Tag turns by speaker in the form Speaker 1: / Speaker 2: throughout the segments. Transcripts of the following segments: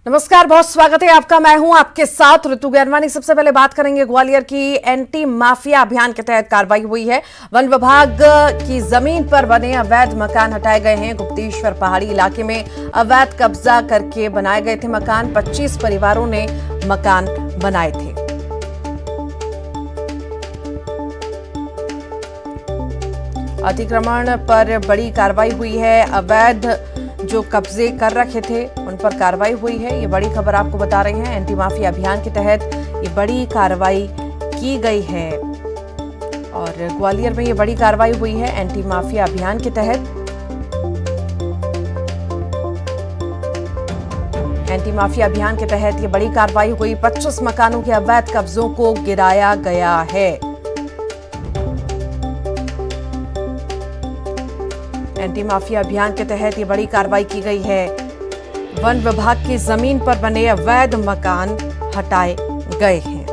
Speaker 1: नमस्कार, बहुत स्वागत है आपका। मैं हूं आपके साथ ऋतु गैरवानी। सबसे पहले बात करेंगे ग्वालियर की। एंटी माफिया अभियान के तहत कार्रवाई हुई है। वन विभाग की जमीन पर बने अवैध मकान हटाए गए हैं। गुप्तेश्वर पहाड़ी इलाके में अवैध कब्जा करके बनाए गए थे मकान। 25 परिवारों ने मकान बनाए थे। अतिक्रमण पर बड़ी कार्रवाई हुई है। अवैध जो कब्जे कर रखे थे उन पर कार्रवाई हुई है। ये बड़ी खबर आपको बता रहे हैं। एंटी माफिया अभियान के तहत ये बड़ी कार्रवाई की गई है और ग्वालियर में ये बड़ी कार्रवाई हुई है एंटी माफिया अभियान के तहत। एंटी माफिया अभियान के तहत ये बड़ी कार्रवाई हुई। 25 मकानों के अवैध कब्जों को गिराया गया है। एंटी माफिया अभियान के तहत ये बड़ी कार्रवाई की गई है। वन विभाग की जमीन पर बने अवैध मकान हटाए गए हैं।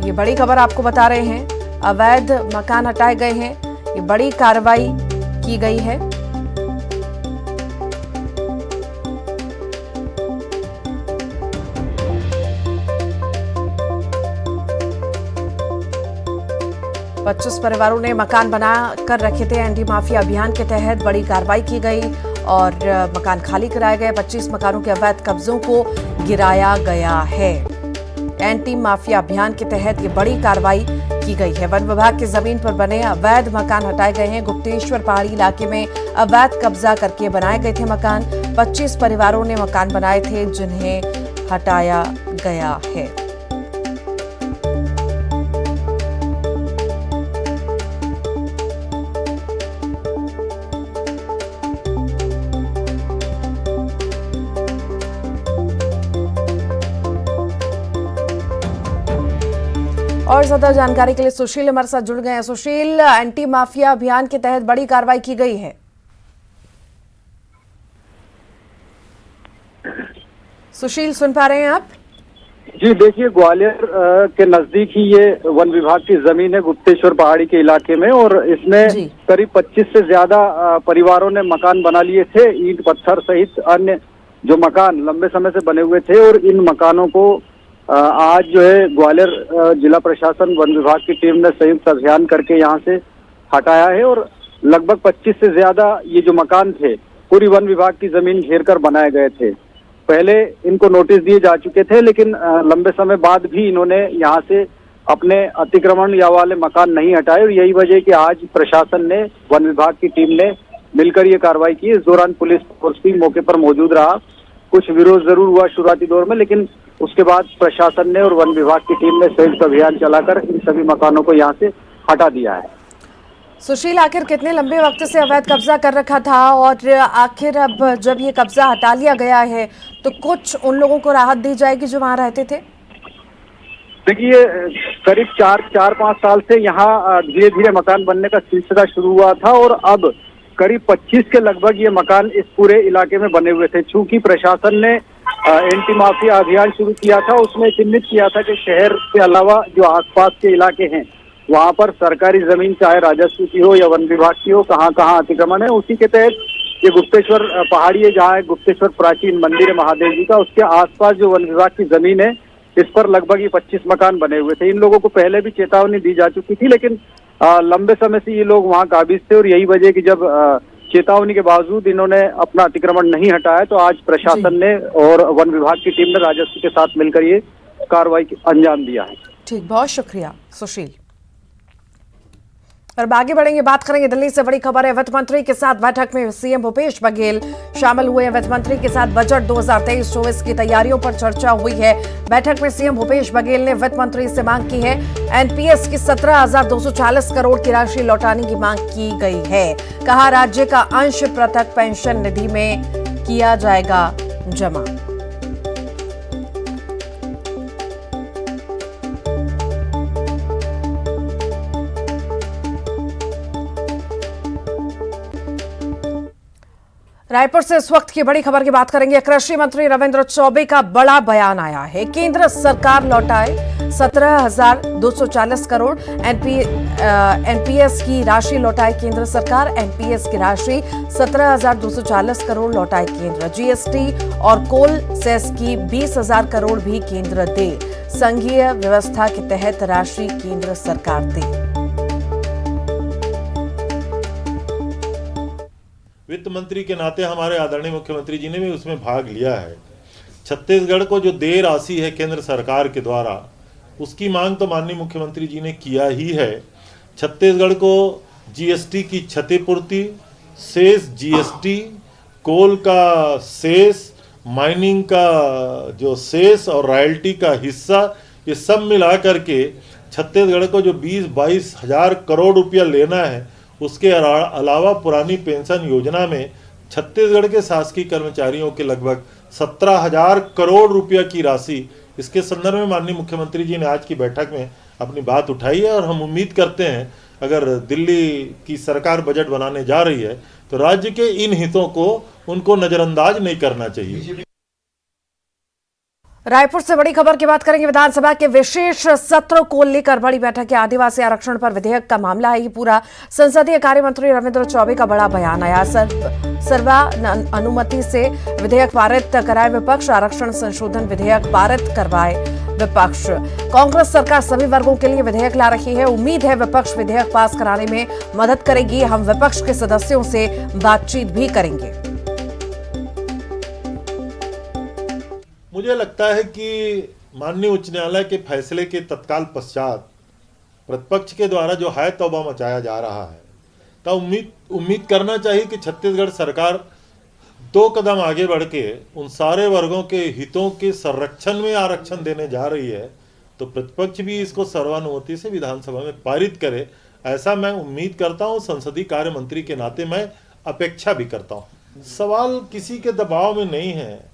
Speaker 1: ये बड़ी खबर आपको बता रहे हैं। अवैध मकान हटाए गए हैं। ये बड़ी कार्रवाई की गई है। पच्चीस परिवारों ने मकान बना कर रखे थे। एंटी माफिया अभियान के तहत बड़ी कार्रवाई की गई और मकान खाली कराए गए। 25 मकानों के अवैध कब्जों को गिराया गया है। एंटी माफिया अभियान के तहत ये बड़ी कार्रवाई की गई है। वन विभाग की जमीन पर बने अवैध मकान हटाए गए हैं। गुप्तेश्वर पहाड़ी इलाके में अवैध कब्जा करके बनाए गए थे मकान। 25 परिवारों ने मकान बनाए थे जिन्हें हटाया गया है। और ज्यादा जानकारी के लिए सुशील हमारे साथ जुड़ गए हैं। सुशील, एंटी माफिया अभियान के तहत बड़ी कार्रवाई की गई है। सुशील, सुन पा रहे हैं आप?
Speaker 2: जी देखिए, ग्वालियर के नजदीक ही ये वन विभाग की जमीन है, गुप्तेश्वर पहाड़ी के इलाके में, और इसमें करीब 25 से ज्यादा परिवारों ने मकान बना लिए थे। ईंट पत्थर सहित अन्य जो मकान लंबे समय से बने हुए थे, और इन मकानों को आज जो है ग्वालियर जिला प्रशासन वन विभाग की टीम ने संयुक्त अभियान करके यहाँ से हटाया है। और लगभग 25 से ज्यादा ये जो मकान थे पूरी वन विभाग की जमीन घेर कर बनाए गए थे। पहले इनको नोटिस दिए जा चुके थे, लेकिन लंबे समय बाद भी इन्होंने यहाँ से अपने अतिक्रमण या वाले मकान नहीं हटाए, और यही वजह कि आज प्रशासन ने, वन विभाग की टीम ने मिलकर ये कार्रवाई की। इस दौरान पुलिस फोर्स भी मौके पर मौजूद रहा। कुछ विरोध जरूर हुआ शुरुआती दौर में, लेकिन उसके बाद प्रशासन ने और वन विभाग की टीम ने संयुक्त अभियान चलाकर इन सभी मकानों को यहाँ से हटा दिया है।
Speaker 1: सुशील, आखिर कितने लंबे वक्त से अवैध कब्जा कर रखा था और आखिर अब जब ये कब्जा हटा लिया गया है तो कुछ उन लोगों को राहत दी जाएगी जो वहां रहते थे?
Speaker 2: देखिए, करीब 4-5 साल से यहाँ धीरे धीरे मकान बनने का सिलसिला शुरू हुआ था, और अब करीब 25 के लगभग ये मकान इस पूरे इलाके में बने हुए थे। चूंकि प्रशासन ने एंटी माफिया अभियान शुरू किया था, उसमें चिन्हित किया था कि शहर के अलावा जो आसपास के इलाके हैं वहां पर सरकारी जमीन, चाहे राजस्व की हो या वन विभाग की हो, कहाँ कहाँ अतिक्रमण है। उसी के तहत ये गुप्तेश्वर पहाड़ी है, जहाँ गुप्तेश्वर प्राचीन मंदिर है महादेव जी का, उसके आसपास जो वन विभाग की जमीन है इस पर लगभग ये 25 मकान बने हुए थे। इन लोगों को पहले भी चेतावनी दी जा चुकी थी, लेकिन लंबे समय से ये लोग वहाँ काबिज थे, और यही वजह कि जब चेतावनी के बावजूद इन्होंने अपना अतिक्रमण नहीं हटाया तो आज प्रशासन ने और वन विभाग की टीम ने राजस्व के साथ मिलकर ये कार्रवाई अंजाम दिया है।
Speaker 1: ठीक, बहुत शुक्रिया सुशील। और आगे बढ़ेंगे, बात करेंगे दिल्ली से। बड़ी खबर है, वित्त मंत्री के साथ बैठक में सीएम भूपेश बघेल शामिल हुए। वित्त मंत्री के साथ बजट 2023-24 की तैयारियों पर चर्चा हुई है। बैठक में सीएम भूपेश बघेल ने वित्त मंत्री से मांग की है एनपीएस की 17,240 करोड़ की राशि लौटाने की मांग की गई है। कहा, राज्य का अंश पृथक पेंशन निधि में किया जाएगा जमा। रायपुर से इस वक्त की बड़ी खबर की बात करेंगे। कृषि मंत्री रविंद्र चौबे का बड़ा बयान आया है। केंद्र सरकार लौटाए 17,240 करोड़। एनपीएस की राशि लौटाए केंद्र सरकार। एनपीएस की राशि 17,240 करोड़ लौटाए केंद्र। जीएसटी और कोल सेस की 20,000 करोड़ भी केंद्र दे। संघीय व्यवस्था के तहत राशि केंद्र सरकार दे।
Speaker 3: वित्त मंत्री के नाते हमारे आदरणीय मुख्यमंत्री जी ने भी उसमें भाग लिया है। छत्तीसगढ़ को जो देय राशि है केंद्र सरकार के द्वारा, उसकी मांग तो माननीय मुख्यमंत्री जी ने किया ही है। छत्तीसगढ़ को जीएसटी की क्षतिपूर्ति, शेष जीएसटी, कोल का शेष, माइनिंग का जो शेष और रॉयल्टी का हिस्सा, ये सब मिला करके छत्तीसगढ़ को जो 20-22 हजार करोड़ रुपया लेना है, उसके अलावा पुरानी पेंशन योजना में छत्तीसगढ़ के शासकीय कर्मचारियों के लगभग 17,000 करोड़ रुपया की राशि, इसके संदर्भ में माननीय मुख्यमंत्री जी ने आज की बैठक में अपनी बात उठाई है। और हम उम्मीद करते हैं अगर दिल्ली की सरकार बजट बनाने जा रही है तो राज्य के इन हितों को उनको नजरअंदाज नहीं करना चाहिए।
Speaker 1: रायपुर से बड़ी खबर की बात करेंगे। विधानसभा के विशेष सत्र को लेकर बड़ी बैठक है। आदिवासी आरक्षण पर विधेयक का मामला है ये पूरा। संसदीय कार्य मंत्री रविंद्र चौबे का बड़ा बयान आया। सर्वानुमति से विधेयक पारित कराए विपक्ष। आरक्षण संशोधन विधेयक पारित करवाए विपक्ष। कांग्रेस सरकार सभी वर्गों के लिए विधेयक ला रही है। उम्मीद है विपक्ष विधेयक पास कराने में मदद करेगी। हम विपक्ष के सदस्यों से बातचीत भी करेंगे।
Speaker 3: मुझे लगता है कि माननीय उच्च न्यायालय के फैसले के तत्काल पश्चात प्रतिपक्ष के द्वारा जो है तौबा मचाया जा रहा है, तो उम्मीद करना चाहिए कि छत्तीसगढ़ सरकार 2 कदम आगे बढ़ के उन सारे वर्गों के हितों के संरक्षण में आरक्षण देने जा रही है, तो प्रतिपक्ष भी इसको सर्वानुमति से विधानसभा में पारित करे, ऐसा मैं उम्मीद करता हूं। संसदीय कार्य मंत्री के नाते मैं अपेक्षा भी करता हूं। सवाल किसी के दबाव में नहीं है।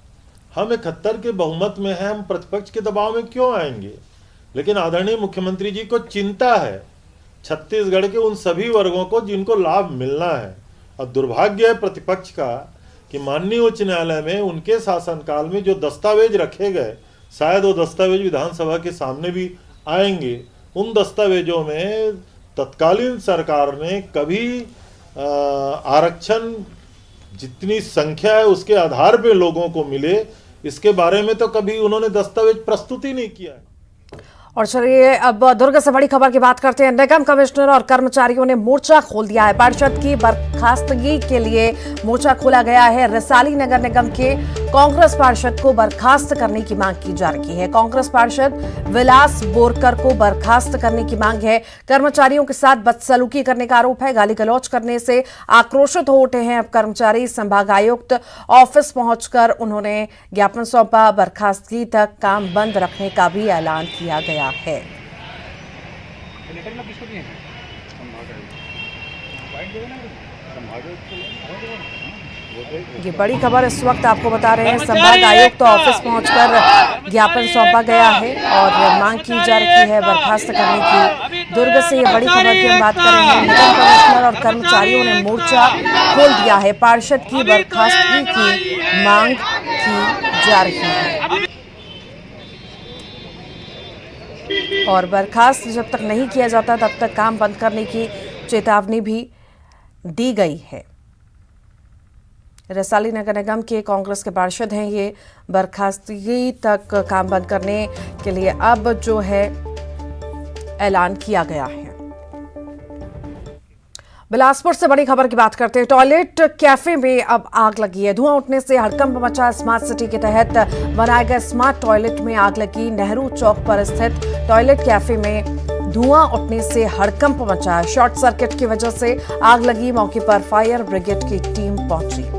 Speaker 3: हम 71 के बहुमत में हैं, हम प्रतिपक्ष के दबाव में क्यों आएंगे? लेकिन आदरणीय मुख्यमंत्री जी को चिंता है छत्तीसगढ़ के उन सभी वर्गों को जिनको लाभ मिलना है। और दुर्भाग्य है प्रतिपक्ष का कि माननीय उच्च न्यायालय में उनके शासनकाल में जो दस्तावेज रखे गए, शायद वो दस्तावेज विधानसभा के सामने भी आएंगे। उन दस्तावेजों में तत्कालीन सरकार ने कभी आरक्षण जितनी संख्या है उसके आधार पे लोगों को मिले, इसके बारे में तो कभी उन्होंने दस्तावेज प्रस्तुत ही नहीं किया है।
Speaker 1: और चलिए अब दुर्ग से बड़ी खबर की बात करते हैं। निगम कमिश्नर और कर्मचारियों ने मोर्चा खोल दिया है। पार्षद की बर्खास्तगी के लिए मोर्चा खोला गया है। रिसाली नगर निगम के कांग्रेस पार्षद को बर्खास्त करने की मांग की जा रही है। कांग्रेस पार्षद विलास बोरकर को बर्खास्त करने की मांग है। कर्मचारियों के साथ बदसलूकी करने का आरोप है। गाली गलौज करने से आक्रोशित हो उठे हैं अब कर्मचारी। संभागायुक्त ऑफिस पहुंचकर उन्होंने ज्ञापन सौंपा। बर्खास्तगी तक काम बंद रखने का भी ऐलान किया गया है। ये बड़ी खबर इस वक्त आपको बता रहे हैं। संभाग आयुक्त ऑफिस पहुंचकर ज्ञापन सौंपा गया है और मांग की जा रही है बर्खास्त करने की। दुर्ग से ये बड़ी खबर की हम बात कर रहे हैं। निगम कमिश्नर और कर्मचारियों ने मोर्चा खोल दिया है। पार्षद की बर्खास्तगी की मांग की जा रही है और बर्खास्त जब तक नहीं किया जाता तब तक काम बंद करने की चेतावनी भी दी गई है। रिसाली नगर निगम के कांग्रेस के पार्षद हैं ये। बर्खास्तगी तक काम बंद करने के लिए अब जो है ऐलान किया गया है। बिलासपुर से बड़ी खबर की बात करते हैं। टॉयलेट कैफे में अब आग लगी है। धुआं उठने से हड़कंप मचा। स्मार्ट सिटी के तहत बनाए गए स्मार्ट टॉयलेट में आग लगी। नेहरू चौक पर स्थित टॉयलेट कैफे में धुआं उठने से हड़कंप मचा। शॉर्ट सर्किट की वजह से आग लगी। मौके पर फायर ब्रिगेड की टीम पहुंची।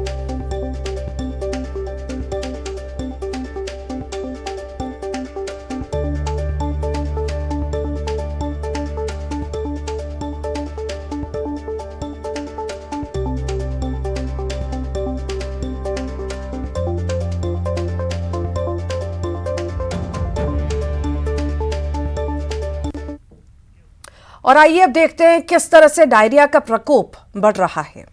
Speaker 1: और आइए अब देखते हैं किस तरह से डायरिया का प्रकोप बढ़ रहा है।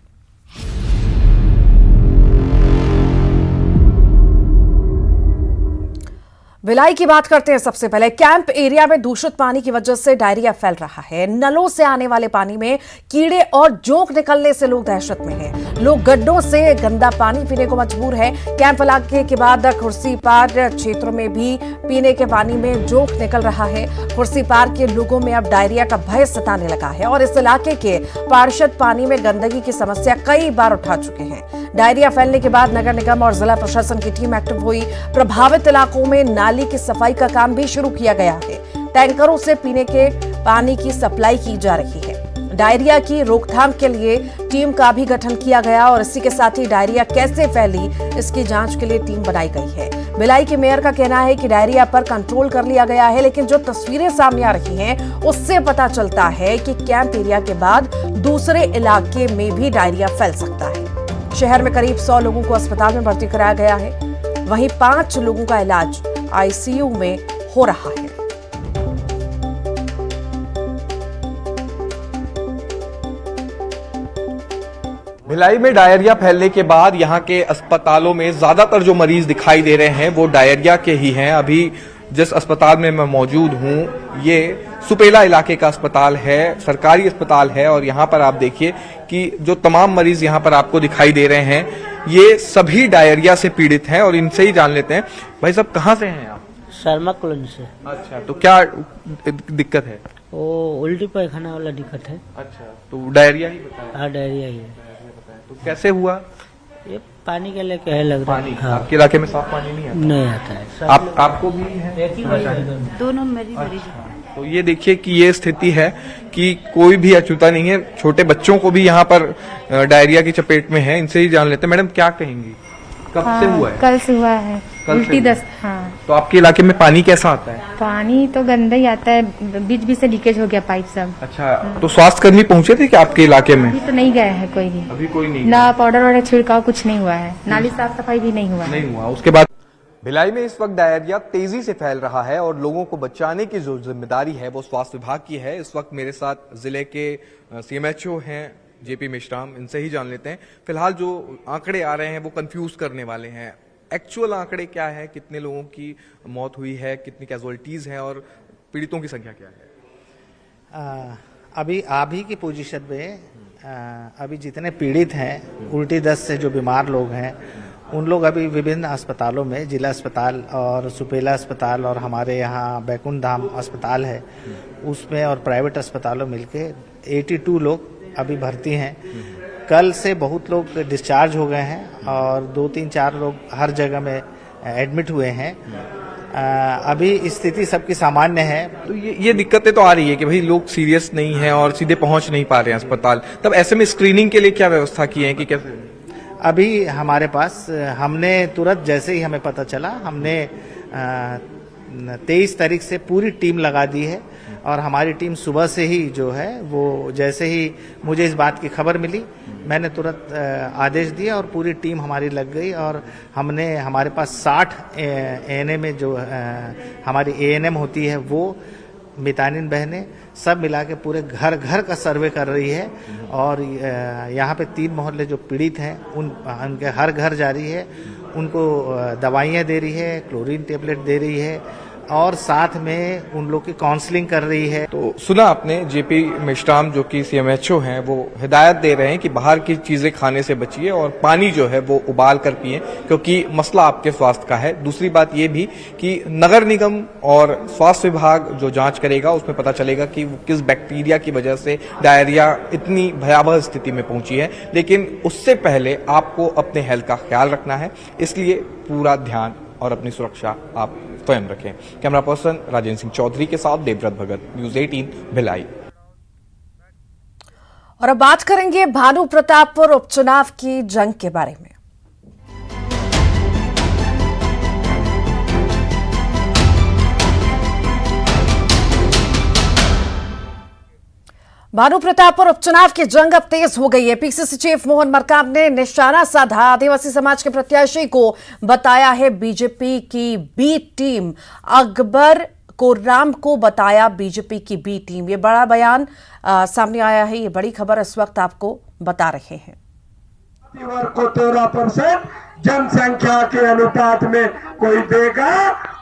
Speaker 1: भिलाई की बात करते हैं। सबसे पहले कैंप एरिया में दूषित पानी की वजह से डायरिया फैल रहा है। नलों से आने वाले पानी में कीड़े और जोंक निकलने से लोग दहशत में हैं। लोग गड्ढों से गंदा पानी पीने को मजबूर है। कैंप इलाके के बाद खुर्सीपार क्षेत्रों में भी पीने के पानी में जोंक निकल रहा है। खुर्सीपार के लोगों में अब डायरिया का भय सताने लगा है और इस इलाके के पार्षद पानी में गंदगी की समस्या कई बार उठा चुके हैं। डायरिया फैलने के बाद नगर निगम और जिला प्रशासन की टीम एक्टिव हुई। प्रभावित इलाकों में नाली की सफाई का काम भी शुरू किया गया है। टैंकरों से पीने के पानी की सप्लाई की जा रही है। डायरिया की रोकथाम के लिए टीम का भी गठन किया गया और इसी के साथ ही डायरिया कैसे फैली इसकी जांच के लिए टीम बनाई गई है। भिलाई के मेयर का कहना है कि डायरिया पर कंट्रोल कर लिया गया है, लेकिन जो तस्वीरें सामने आ रही हैं उससे पता चलता है कि कैंप एरिया के बाद दूसरे इलाके में भी डायरिया फैल सकता है। शहर में करीब 100 लोगों को अस्पताल में भर्ती कराया गया है। वहीं 5 लोगों का इलाज आईसीयू में हो रहा है।
Speaker 4: भिलाई में डायरिया फैलने के बाद यहां के अस्पतालों में ज्यादातर जो मरीज दिखाई दे रहे हैं वो डायरिया के ही हैं। अभी जिस अस्पताल में मैं मौजूद हूं ये सुपेला इलाके का अस्पताल है, सरकारी अस्पताल है और यहां पर आप देखिए कि जो तमाम मरीज यहां पर आपको दिखाई दे रहे हैं ये सभी डायरिया से पीड़ित हैं और इनसे ही जान लेते हैं। भाई साहब कहां से हैं आप?
Speaker 5: शर्मा कॉलोनी से।
Speaker 4: अच्छा, तो क्या दिक्कत है?
Speaker 5: वो उल्टी पैखाना वाला दिक्कत है।
Speaker 4: अच्छा, तो डायरिया ही बताया?
Speaker 5: हाँ, डायरिया ही है।
Speaker 4: तो कैसे हुआ?
Speaker 5: ये पानी के लेके है लग रहा है। हाँ।
Speaker 4: आपके इलाके में साफ पानी नहीं आता?
Speaker 5: नहीं आता है।
Speaker 4: आपको भी है?
Speaker 5: दोनों मरीज।
Speaker 4: तो ये देखिए कि ये स्थिति है कि कोई भी अछूता नहीं है। छोटे बच्चों को भी यहाँ पर डायरिया की चपेट में है। इनसे ही जान लेते हैं। मैडम क्या कहेंगी, कब से हुआ है?
Speaker 6: कल से हुआ है। उल्टी दस्त। हाँ।
Speaker 4: तो आपके इलाके में पानी कैसा आता है?
Speaker 6: पानी तो गंदा ही आता है, बीच बीच से लीकेज हो गया पाइप सब।
Speaker 4: अच्छा, तो स्वास्थ्य कर्मी पहुंचे थे कि आपके इलाके में?
Speaker 6: अभी तो नहीं गए हैं कोई भी।
Speaker 4: अभी कोई नहीं?
Speaker 6: ना पाउडर वाडर छिड़काव कुछ नहीं हुआ है। नाली साफ सफाई भी नहीं हुआ।
Speaker 4: नहीं हुआ। उसके बाद भिलाई में इस वक्त डायरिया तेजी से फैल रहा है और लोगों को बचाने की जो जिम्मेदारी है वो स्वास्थ्य विभाग की है। इस वक्त मेरे साथ जिले के सीएमएचओ हैं जेपी मेश्राम, इनसे ही जान लेते हैं। फिलहाल जो आंकड़े आ रहे हैं वो कंफ्यूज करने वाले हैं। एक्चुअल आंकड़े क्या है, कितने लोगों की मौत हुई है, कितनी कैजुअलिटीज हैं और पीड़ितों की संख्या क्या है?
Speaker 7: अभी अभी की पोजीशन में अभी जितने पीड़ित हैं, उल्टी दस्त से जो बीमार लोग हैं, उन लोग अभी विभिन्न अस्पतालों में, जिला अस्पताल और सुपेला अस्पताल और हमारे यहाँ बैकुंठ धाम अस्पताल है उसमें और प्राइवेट अस्पतालों मिलके 82 लोग अभी भर्ती हैं। कल से बहुत लोग डिस्चार्ज हो गए हैं और 2-3-4 लोग हर जगह में एडमिट हुए हैं। अभी स्थिति सबकी सामान्य है।
Speaker 4: तो ये दिक्कतें तो आ रही है कि भाई लोग सीरियस नहीं हैं और सीधे पहुंच नहीं पा रहे हैं अस्पताल। तब ऐसे में स्क्रीनिंग के लिए क्या व्यवस्था की है कि कैसे?
Speaker 7: अभी हमारे पास हमने तुरंत जैसे ही हमें पता चला, हमने 23 तारीख से पूरी टीम लगा दी है और हमारी टीम सुबह से ही जो है वो जैसे ही मुझे इस बात की खबर मिली मैंने तुरंत आदेश दिया और पूरी टीम हमारी लग गई और हमने हमारे पास 60 एएनएम में जो हमारी एएनएम होती है वो मितानिन बहनें सब मिला के पूरे घर घर का सर्वे कर रही है और यहाँ पे 3 मोहल्ले जो पीड़ित हैं उनके हर घर जा रही है, उनको दवाइयाँ दे रही है, क्लोरीन टेबलेट दे रही है और साथ में उन लोग की काउंसलिंग कर रही है।
Speaker 4: तो सुना आपने, जेपी मेश्राम जो कि सीएमएचओ हैं वो हिदायत दे रहे हैं कि बाहर की चीजें खाने से बचिए और पानी जो है वो उबाल कर पिए क्योंकि मसला आपके स्वास्थ्य का है। दूसरी बात ये भी कि नगर निगम और स्वास्थ्य विभाग जो जांच करेगा उसमें पता चलेगा कि वो किस बैक्टीरिया की वजह से डायरिया इतनी भयावह स्थिति में पहुंची है। लेकिन उससे पहले आपको अपने हेल्थ का ख्याल रखना है, इसलिए पूरा ध्यान और अपनी सुरक्षा आप स्वयं रखें। कैमरा पर्सन राजेंद्र सिंह चौधरी के साथ देवव्रत भगत, न्यूज़ 18 भिलाई।
Speaker 1: और अब बात करेंगे भानु प्रतापपुर उपचुनाव की जंग के बारे में। भानु प्रतापपुर उपचुनाव की जंग अब तेज हो गई है। पीसीसी चीफ मोहन मरकाम ने निशाना साधा। आदिवासी समाज के प्रत्याशी को बताया है बीजेपी की बी टीम। अकबर कोर्राम को बताया बीजेपी की बी टीम। ये बड़ा बयान सामने आया है, ये बड़ी खबर इस वक्त आपको बता रहे हैं।
Speaker 8: वर्ग को 13% जनसंख्या के अनुपात में कोई देगा,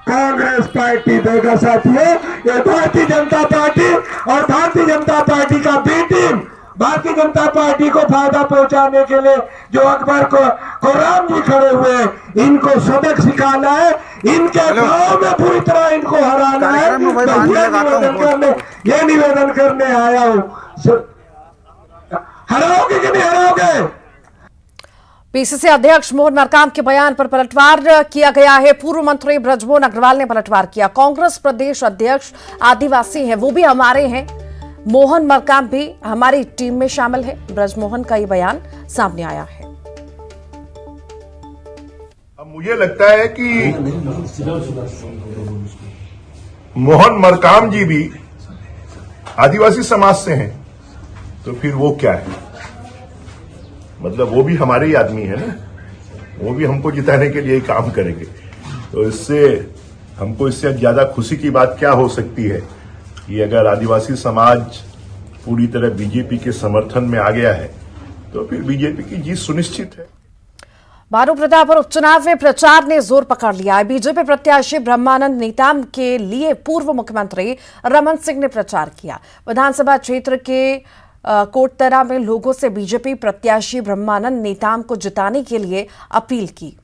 Speaker 8: कांग्रेस पार्टी देगा साथियों। ये भारतीय जनता पार्टी और भारतीय जनता पार्टी का B team Bharatiya Janata party को फायदा पहुंचाने के लिए जो अकबर को राम जी खड़े हुए, इनको सबक सिखाना है, इनके गांव में पूरी तरह इनको हराना है। ये निवेदन करने आया हूँ। हराओगे कि नहीं हराओगे?
Speaker 1: पीसीसी अध्यक्ष मोहन मरकाम के बयान पर पलटवार किया गया है। पूर्व मंत्री ब्रजमोहन अग्रवाल ने पलटवार किया। कांग्रेस प्रदेश अध्यक्ष आदिवासी हैं, वो भी हमारे हैं। मोहन मरकाम भी हमारी टीम में शामिल है। ब्रजमोहन का ये बयान सामने आया है।
Speaker 9: अब मुझे लगता है कि मोहन मरकाम जी भी आदिवासी समाज से हैं, तो फिर वो क्या है? मतलब वो भी हमारे ही आदमी है ना, वो भी हमको जिताने के लिए ही काम करेंगे। तो इससे हमको इससे ज्यादा खुशी की बात क्या हो सकती है कि अगर आदिवासी समाज पूरी तरह बीजेपी के समर्थन में आ गया है तो फिर बीजेपी की जीत सुनिश्चित है।
Speaker 1: भानु प्रताप और उपचुनाव में प्रचार ने जोर पकड़ लिया है। बीजेपी प्रत्याशी ब्रह्मानंद नेताम के लिए पूर्व मुख्यमंत्री रमन सिंह ने प्रचार किया। विधानसभा क्षेत्र के कोटतरा में लोगों से बीजेपी प्रत्याशी ब्रह्मानंद नेताम को जिताने के लिए अपील की।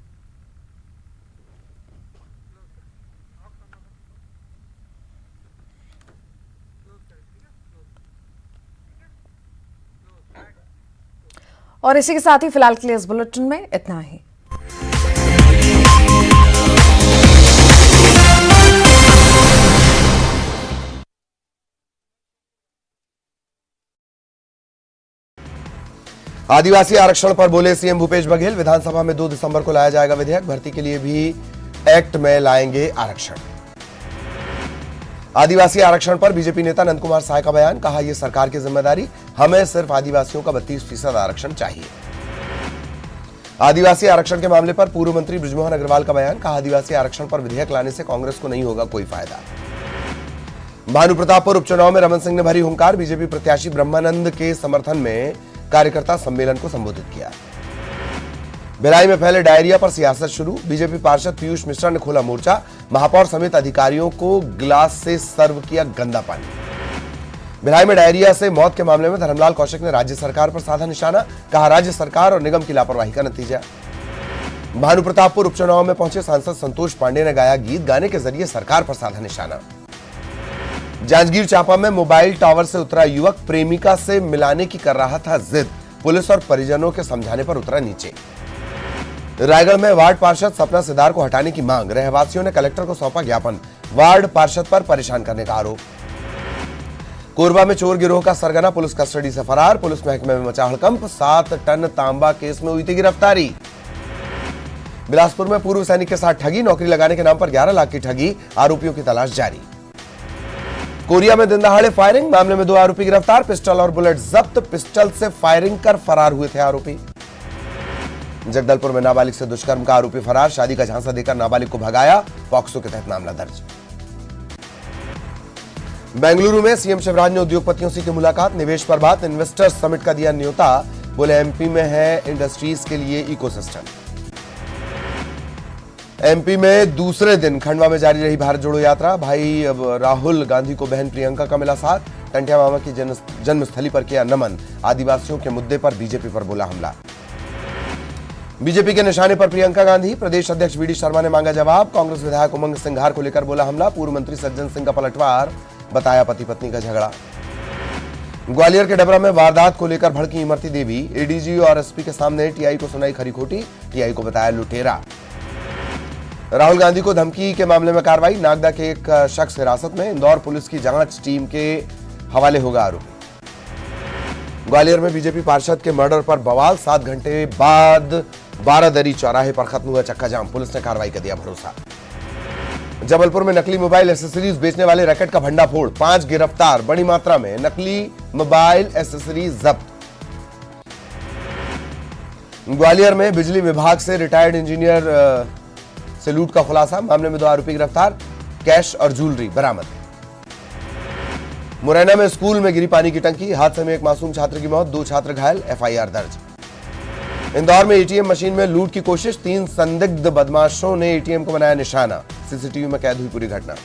Speaker 1: और इसी के साथ ही फिलहाल के लिए इस बुलेटिन में इतना ही।
Speaker 10: आदिवासी आरक्षण पर बोले सीएम भूपेश बघेल। विधानसभा में 2 दिसंबर को लाया जाएगा विधेयक। भर्ती के लिए भी एक्ट में लाएंगे आरक्षण। आदिवासी आरक्षण पर बीजेपी नेता नंद कुमार साय का बयान। कहा, यह सरकार की जिम्मेदारी, हमें सिर्फ आदिवासियों का 32% आरक्षण चाहिए। आदिवासी आरक्षण के मामले पर पूर्व मंत्री ब्रजमोहन अग्रवाल का बयान। कहा, आदिवासी आरक्षण पर विधेयक लाने से कांग्रेस को नहीं होगा कोई फायदा। भानु प्रतापपुर उपचुनाव में रमन सिंह ने भरी हुंकार। बीजेपी प्रत्याशी ब्रह्मानंद के समर्थन में कार्यकर्ता सम्मेलन को संबोधित किया। भिलाई में फैले डायरिया पर सियासत शुरू। बीजेपी पार्षद पीयूष मिश्रा ने खोला मोर्चा। महापौर समेत अधिकारियों को गिलास से सर्व किया गंदा पानी। भिलाई में डायरिया से मौत के मामले में धर्मलाल कौशिक ने राज्य सरकार पर साधा निशाना। कहा, राज्य सरकार और निगम की लापरवाही का नतीजा। भानु प्रतापपुर उपचुनाव में पहुंचे सांसद संतोष पांडे ने गाया गीत। गाने के जरिए सरकार पर साधा निशाना। जांजगीर चांपा में मोबाइल टावर से उतरा युवक प्रेमिका से मिलाने की कर रहा था जिद। पुलिस और परिजनों के समझाने पर उतरा नीचे। रायगढ़ में वार्ड पार्षद सपना सिदार को हटाने की मांग। रहवासियों ने कलेक्टर को सौंपा ज्ञापन। वार्ड पार्षद पर परेशान करने का आरोप। कोरबा में चोर गिरोह का सरगना पुलिस कस्टडी से फरार। पुलिस महकमे में मचा हड़कंप। 7 टन तांबा केस में हुई थी गिरफ्तारी। बिलासपुर में पूर्व सैनिक के साथ ठगी। नौकरी लगाने के नाम पर 11 लाख की ठगी। आरोपियों की तलाश जारी। कोरिया में दिन दहाड़े फायरिंग। मामले में 2 आरोपी गिरफ्तार। पिस्टल और बुलेट जब्त। पिस्टल से फायरिंग कर फरार हुए थे आरोपी। जगदलपुर में नाबालिग से दुष्कर्म का आरोपी फरार। शादी का झांसा देकर नाबालिग को भगाया। पॉक्सो के तहत मामला दर्ज। बेंगलुरु में सीएम शिवराज ने उद्योगपतियों से की मुलाकात। निवेश पर बात। इन्वेस्टर्स समिट का दिया न्योता। बोले, एमपी में है इंडस्ट्रीज के लिए इकोसिस्टम। एमपी में दूसरे दिन खंडवा में जारी रही भारत जोड़ो यात्रा। भाई अब राहुल गांधी को बहन प्रियंका का मिला साथ। टंटिया मामा की जन्मस्थली पर किया नमन। आदिवासियों के मुद्दे पर बीजेपी पर बोला हमला। बीजेपी के निशाने पर प्रियंका गांधी। प्रदेश अध्यक्ष वीडी शर्मा ने मांगा जवाब। कांग्रेस विधायक उमंग सिंघार को लेकर बोला हमला। पूर्व मंत्री सज्जन सिंह का पलटवार। बताया पति पत्नी का झगड़ा। ग्वालियर के डबरा में वारदात को लेकर भड़की इमरती देवी। एडीजी और एसपी के सामने टीआई को सुनाई खरी खोटी। टीआई को बताया लुटेरा। राहुल गांधी को धमकी के मामले में कार्रवाई। नागदा के एक शख्स हिरासत में। इंदौर पुलिस की जांच टीम के हवाले होगा आरोपी। ग्वालियर में बीजेपी पार्षद के मर्डर पर बवाल। 7 घंटे बाद 12 दरी चौराहे पर खत्म हुआ चक्का जाम। पुलिस ने कार्रवाई का दिया भरोसा। जबलपुर में नकली मोबाइल एसेसरीज बेचने वाले रैकेट का भंडाफोड़। 5 गिरफ्तार। बड़ी मात्रा में नकली मोबाइल एसेसरीज जब्त। ग्वालियर में बिजली विभाग से रिटायर्ड इंजीनियर से लूट का खुलासा। मामले में 2 आरोपी गिरफ्तार। कैश और ज्वेलरी बरामद। मुरैना में स्कूल में गिरी पानी की टंकी। हादसे में एक मासूम छात्र की मौत। 2 छात्र घायल। एफआईआर दर्ज। इंदौर में एटीएम मशीन में लूट की कोशिश, 3 संदिग्ध बदमाशों ने एटीएम को बनाया निशाना, सीसीटीवी में कैद हुई पूरी घटना।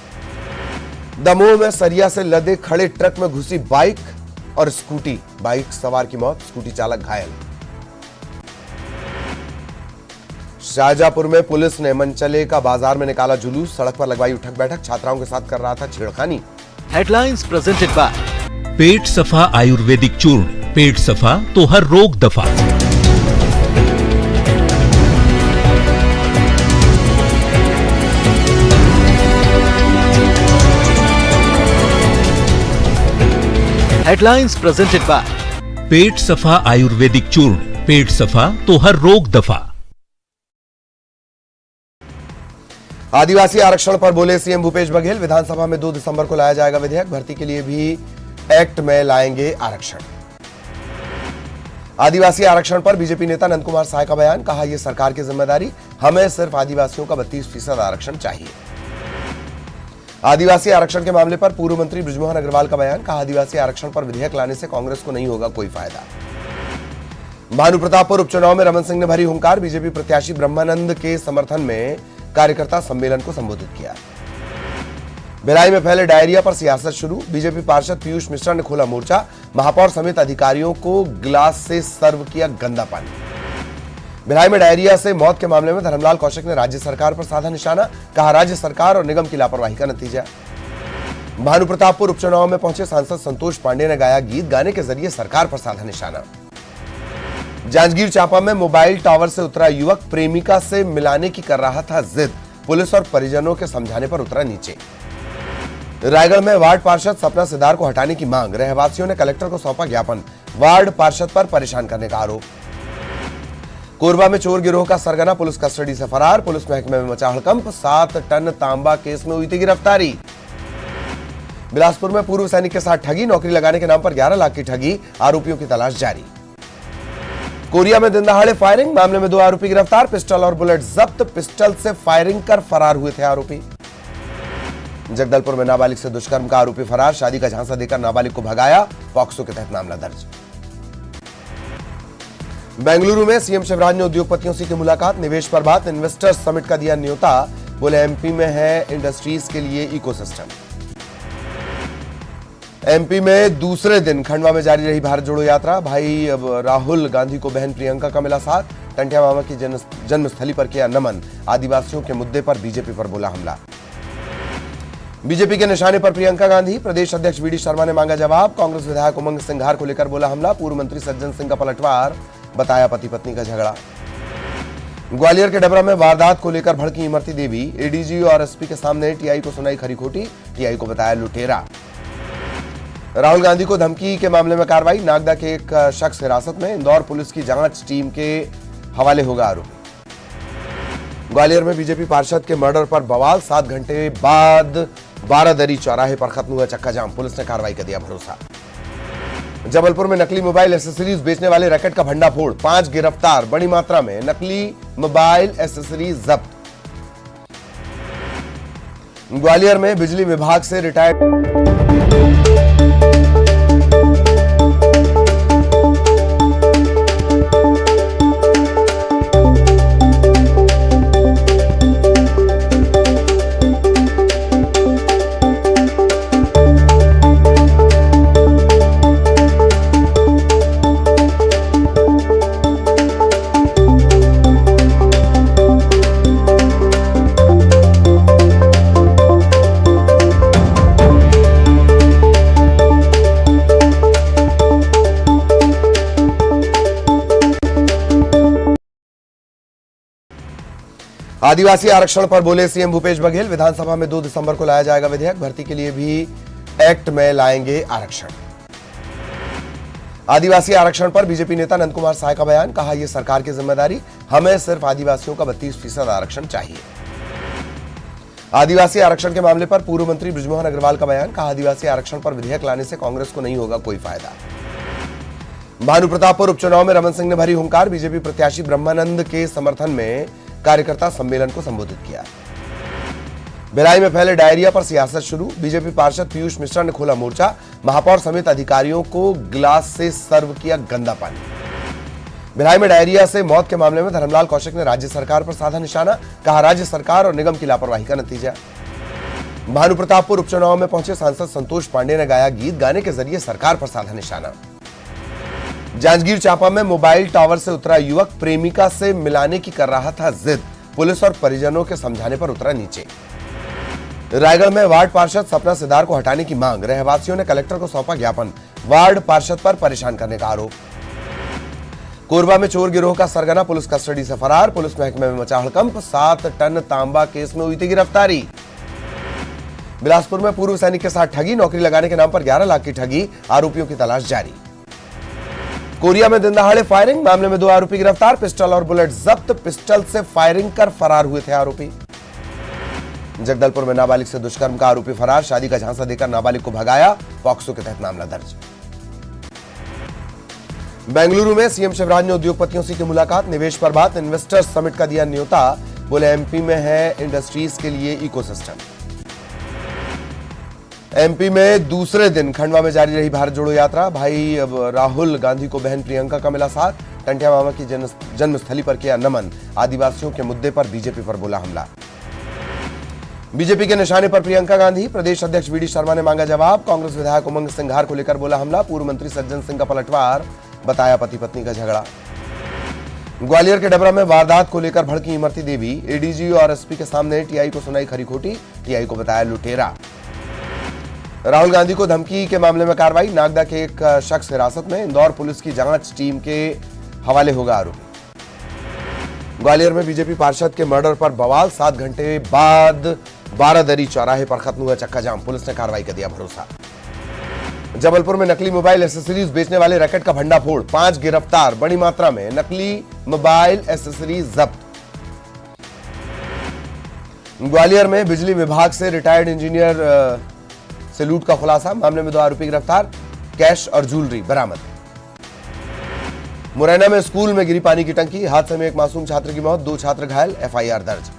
Speaker 10: दमोह में सरिया से लदे खड़े ट्रक में घुसी बाइक और स्कूटी, बाइक सवार की मौत, स्कूटी चालक घायल। शाहजहांपुर में पुलिस ने मनचले का बाजार में निकाला जुलूस, सड़क पर लगवाई उठक बैठक, छात्राओं के साथ कर रहा था छेड़खानी।
Speaker 11: हेडलाइंस प्रेजेंटेड बाय पेट सफा आयुर्वेदिक चूर्ण, पेट सफा तो हर रोग दफा। हेडलाइंस प्रेजेंटेड बाय पेट सफा आयुर्वेदिक चूर्ण, पेट सफा तो हर रोग दफा।
Speaker 10: आदिवासी आरक्षण पर बोले सीएम भूपेश बघेल, विधानसभा में 2 दिसंबर को लाया जाएगा विधेयक, भर्ती के लिए भी एक्ट में लाएंगे आरक्षण। आदिवासी आरक्षण पर बीजेपी नेता नंद कुमार साय का बयान, कहा यह सरकार की जिम्मेदारी, हमें सिर्फ आदिवासियों का 32% आरक्षण चाहिए। आदिवासी आरक्षण के मामले पर पूर्व मंत्री बृजमोहन अग्रवाल का बयान, कहा आदिवासी आरक्षण पर विधेयक लाने से कांग्रेस को नहीं होगा कोई फायदा। भानुप्रतापपुर उपचुनाव में रमन सिंह ने भरी हुंकार, बीजेपी प्रत्याशी ब्रह्मानंद के समर्थन में कार्यकर्ता सम्मेलन को संबोधित किया। भिलाई में फैले डायरिया पर सियासत शुरू, बीजेपी पार्षद पीयूष मिश्रा ने खोला मोर्चा, महापौर समेत अधिकारियों को गिलास से सर्व किया गंदा पानी। भिलाई में डायरिया से मौत के मामले में धर्मलाल कौशिक ने राज्य सरकार पर साधा निशाना, कहा राज्य सरकार और निगम की लापरवाही का नतीजा। भानुप्रतापपुर उपचुनाव में पहुंचे सांसद संतोष पांडे ने गाया गीत, गाने के जरिए सरकार पर साधा निशाना। जांजगीर चांपा में मोबाइल टावर से उतरा युवक, प्रेमिका से मिलाने की कर रहा था जिद, पुलिस और परिजनों के समझाने पर उतरा नीचे। रायगढ़ में वार्ड पार्षद सपना सिद्धार को हटाने की मांग, रहवासियों ने कलेक्टर को सौंपा ज्ञापन, वार्ड पार्षद पर परेशान करने का आरोप। कोरबा में चोर गिरोह का सरगना पुलिस कस्टडी से फरार, पुलिस महकमे में मचा हड़कंप, 7 टन तांबा केस में हुई थी गिरफ्तारी। बिलासपुर में पूर्व सैनिक के साथ ठगी, नौकरी लगाने के नाम पर 11 लाख की ठगी, आरोपियों की तलाश जारी। कोरिया में दिन दहाड़े फायरिंग, मामले में 2 आरोपी गिरफ्तार, पिस्टल और बुलेट जब्त, पिस्टल से फायरिंग कर फरार हुए थे आरोपी। जगदलपुर में नाबालिग से दुष्कर्म का आरोपी फरार, शादी का झांसा देकर नाबालिग को भगाया, पॉक्सो के तहत मामला दर्ज। बेंगलुरु में सीएम शिवराज ने उद्योगपतियों से की मुलाकात, निवेश पर बात, इन्वेस्टर्स समिट का दिया न्योता, बोले एमपी में है इंडस्ट्रीज के लिए इकोसिस्टम। एमपी में दूसरे दिन खंडवा में जारी रही भारत जोड़ो यात्रा, भाई अब राहुल गांधी को बहन प्रियंका का मिला साथ, टंटिया मामा की जन्मस्थली पर किया नमन, आदिवासियों के मुद्दे पर बीजेपी पर बोला हमला। बीजेपी के निशाने पर प्रियंका गांधी, प्रदेश अध्यक्ष वीडी शर्मा ने मांगा जवाब, कांग्रेस विधायक उमंग सिंघार को लेकर बोला हमला, पूर्व मंत्री सज्जन सिंह का पलटवार, बताया पति पत्नी का झगड़ा। ग्वालियर के डबरा में वारदात को लेकर भड़की इमरती देवी, एडीजी और एसपी के सामने टीआई को सुनाई खरी खोटी, टीआई को बताया लुटेरा। राहुल गांधी को धमकी के मामले में कार्रवाई, नागदा के एक शख्स हिरासत में, इंदौर पुलिस की जांच टीम के हवाले होगा आरोपी। ग्वालियर में बीजेपी पार्षद के मर्डर पर बवाल, 7 घंटे बाद 12 दरी चौराहे पर खत्म हुआ चक्का जाम, पुलिस ने कार्रवाई का दिया भरोसा। जबलपुर में नकली मोबाइल एसेसरीज बेचने वाले रैकेट का भंडाफोड़, 5 गिरफ्तार, बड़ी मात्रा में नकली मोबाइल एसेसरीज जब्त। ग्वालियर में बिजली विभाग से रिटायर्ड आदिवासी आरक्षण पर बोले सीएम भूपेश बघेल, विधानसभा में 2 दिसंबर को लाया जाएगा विधेयक, भर्ती के लिए भी एक्ट में लाएंगे आरक्षण। आदिवासी आरक्षण पर बीजेपी नेता नंद कुमार साय का बयान, कहा यह सरकार की जिम्मेदारी, हमें सिर्फ आदिवासियों का 32% आरक्षण चाहिए। आदिवासी आरक्षण के मामले पर पूर्व मंत्री बृजमोहन अग्रवाल का बयान, कहा आदिवासी आरक्षण पर विधेयक लाने से कांग्रेस को नहीं होगा कोई फायदा। भानुप्रतापपुर उपचुनाव में रमन सिंह ने भरी हुंकार, बीजेपी प्रत्याशी ब्रह्मानंद के समर्थन में कार्यकर्ता सम्मेलन को संबोधित किया। भिलाई में फैले डायरिया पर सियासत शुरू, बीजेपी पार्षद पीयूष मिश्रा ने खोला मोर्चा, महापौर समेत अधिकारियों को गिलास से सर्व किया गंदा पानी। भिलाई में डायरिया से मौत के मामले में धर्मलाल कौशिक ने राज्य सरकार पर साधा निशाना, कहा राज्य सरकार और निगम की लापरवाही का नतीजा। भानु प्रतापपुर उपचुनाव में पहुंचे सांसद संतोष पांडे ने गाया गीत, गाने के जरिए सरकार पर साधा निशाना। जांजगीर चांपा में मोबाइल टावर से उतरा युवक प्रेमिका से मिलाने की कर रहा था जिद, पुलिस और परिजनों के समझाने पर उतरा नीचे। रायगढ़ में वार्ड पार्षद सपना सिद्धार को हटाने की मांग, रहवासियों ने कलेक्टर को सौंपा ज्ञापन, वार्ड पार्षद पर परेशान करने का आरोप। कोरबा में चोर गिरोह का सरगना पुलिस कस्टडी से फरार, पुलिस महकमे में मचा हड़कंप, 7 टन तांबा केस में हुई थी गिरफ्तारी। बिलासपुर में पूर्व सैनिक के साथ ठगी, नौकरी लगाने के नाम पर 11 लाख की ठगी, आरोपियों की तलाश जारी। कोरिया में दिन दहाड़े फायरिंग, मामले में 2 आरोपी गिरफ्तार, पिस्टल और बुलेट जब्त, पिस्टल से फायरिंग कर फरार हुए थे आरोपी। जगदलपुर में नाबालिग से दुष्कर्म का आरोपी फरार, शादी का झांसा देकर नाबालिग को भगाया, पॉक्सो के तहत मामला दर्ज। बेंगलुरु में सीएम शिवराज ने उद्योगपतियों से की मुलाकात, निवेश पर बात, इन्वेस्टर्स समिट का दिया न्योता, बोले एमपी में है इंडस्ट्रीज के लिए इकोसिस्टम। एमपी में दूसरे दिन खंडवा में जारी रही भारत जोड़ो यात्रा, भाई राहुल गांधी को बहन प्रियंका का मिला साथ, टंटिया मामा की जन्मस्थली पर किया नमन, आदिवासियों के मुद्दे पर बीजेपी पर बोला हमला। बीजेपी के निशाने पर प्रियंका गांधी, प्रदेश अध्यक्ष वीडी शर्मा ने मांगा जवाब, कांग्रेस विधायक उमंग सिंघार को लेकर बोला हमला, पूर्व मंत्री सज्जन सिंह का पलटवार, बताया पति पत्नी का झगड़ा। ग्वालियर के डबरा में वारदात को लेकर भड़की इमरती देवी, एडीजी और एसपी के सामने टीआई को सुनाई खरी खोटी, टीआई को बताया लुटेरा। राहुल गांधी को धमकी के मामले में कार्रवाई, नागदा के एक शख्स हिरासत में, इंदौर पुलिस की जांच टीम के हवाले होगा आरोपी। ग्वालियर में बीजेपी पार्षद के मर्डर पर बवाल, 7 घंटे बाद बारादरी चौराहे पर खत्म हुआ चक्का जाम, पुलिस ने कार्रवाई का दिया भरोसा। जबलपुर में नकली मोबाइल एसेसरीज बेचने वाले रैकेट का भंडाफोड़, 5 गिरफ्तार, बड़ी मात्रा में नकली मोबाइल एसेसरीज जब्त। ग्वालियर में बिजली विभाग से रिटायर्ड इंजीनियर से लूट का खुलासा, मामले में 2 आरोपी गिरफ्तार, कैश और ज्वेलरी बरामद। मुरैना में स्कूल में गिरी पानी की टंकी, हादसे में एक मासूम छात्र की मौत, 2 छात्र घायल, एफआईआर दर्ज।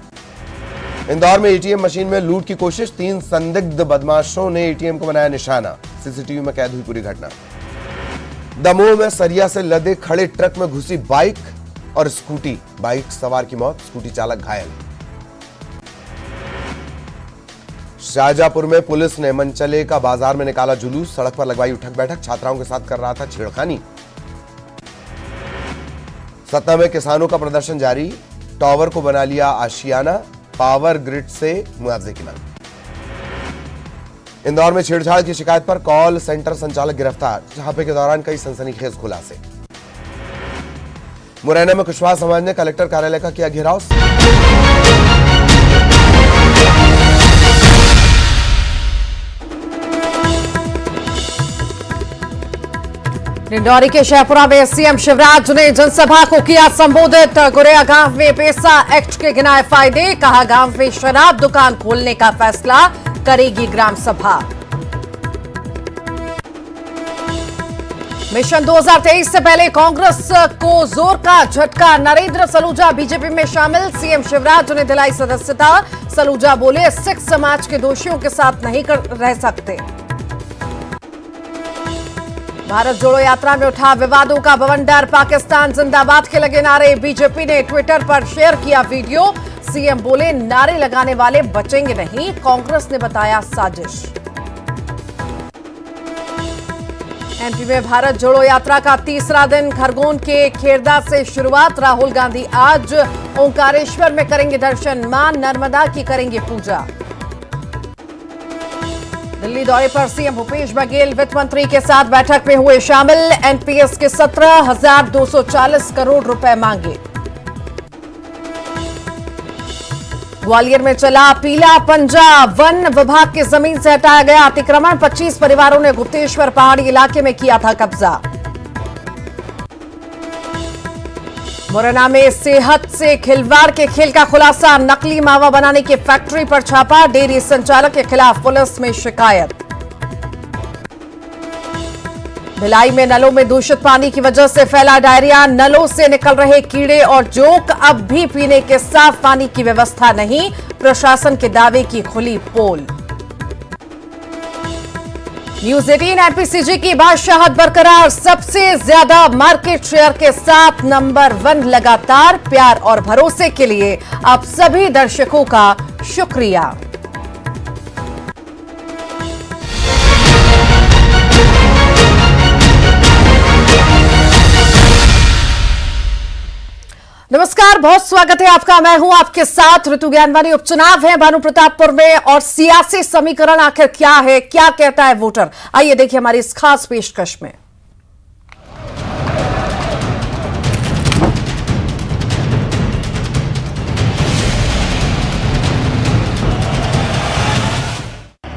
Speaker 10: इंदौर में एटीएम मशीन में लूट की कोशिश, 3 संदिग्ध बदमाशों ने एटीएम को बनाया निशाना, सीसीटीवी में कैद हुई पूरी घटना। दमोह में सरिया से लदे खड़े ट्रक में घुसी बाइक और स्कूटी, बाइक सवार की मौत, स्कूटी चालक घायल। शाहजहांपुर में पुलिस ने मनचले का बाजार में निकाला जुलूस, सड़क पर लगवाई उठक बैठक, छात्राओं के साथ कर रहा था छेड़खानी। सतना में किसानों का प्रदर्शन जारी, टावर को बना लिया आशियाना, पावर ग्रिड से मुआवजे की मांग। इंदौर में छेड़छाड़ की शिकायत पर कॉल सेंटर संचालक गिरफ्तार, छापे के दौरान कई सनसनीखेज खुलासे। मुरैना में कुशवाहा समाज ने कलेक्टर कार्यालय का किया घेराव।
Speaker 1: डिंडौरी के शाहपुरा में सीएम शिवराज ने जनसभा को किया संबोधित, गुरेया गांव में पैसा एक्ट के गिनाए फायदे, कहा गांव में शराब दुकान खोलने का फैसला करेगी ग्राम सभा। मिशन 2023 से पहले कांग्रेस को जोर का झटका, नरेंद्र सलूजा बीजेपी में शामिल, सीएम शिवराज ने दिलाई सदस्यता, सलूजा बोले सिख समाज के दोषियों के साथ नहीं रह सकते। भारत जोड़ो यात्रा में उठा विवादों का बवंडर, पाकिस्तान जिंदाबाद के लगे नारे, बीजेपी ने ट्विटर पर शेयर किया वीडियो, सीएम बोले नारे लगाने वाले बचेंगे नहीं, कांग्रेस ने बताया साजिश। एमपी में भारत जोड़ो यात्रा का तीसरा दिन, खरगोन के खेरदा से शुरुआत, राहुल गांधी आज ओंकारेश्वर में करेंगे दर्शन, मां नर्मदा की करेंगे पूजा। दिल्ली दौरे पर सीएम भूपेश बघेल वित्त मंत्री के साथ बैठक में हुए शामिल, एनपीएस के 17,240 करोड़ रुपए मांगे। ग्वालियर में चला पीला पंजा, वन विभाग की जमीन से हटाया गया अतिक्रमण, 25 परिवारों ने गुप्तेश्वर पहाड़ी इलाके में किया था कब्जा। मुरैना में सेहत से खिलवाड़ के खेल का खुलासा, नकली मावा बनाने की फैक्ट्री पर छापा, डेयरी संचालक के खिलाफ पुलिस में शिकायत। भिलाई में नलों में दूषित पानी की वजह से फैला डायरिया, नलों से निकल रहे कीड़े और जोंक, अब भी पीने के साफ पानी की व्यवस्था नहीं, प्रशासन के दावे की खुली पोल। न्यूज 18 एपीसीजी की बादशाहत बरकरार, सबसे ज्यादा मार्केट शेयर के साथ नंबर 1 लगातार। प्यार और भरोसे के लिए अब सभी दर्शकों का शुक्रिया। नमस्कार, बहुत स्वागत है आपका। मैं हूं आपके साथ ऋतु ज्ञानवानी। उपचुनाव है भानु प्रतापपुर में और सियासी समीकरण आखिर क्या है, क्या कहता है वोटर, आइए देखिए हमारी इस खास पेशकश में।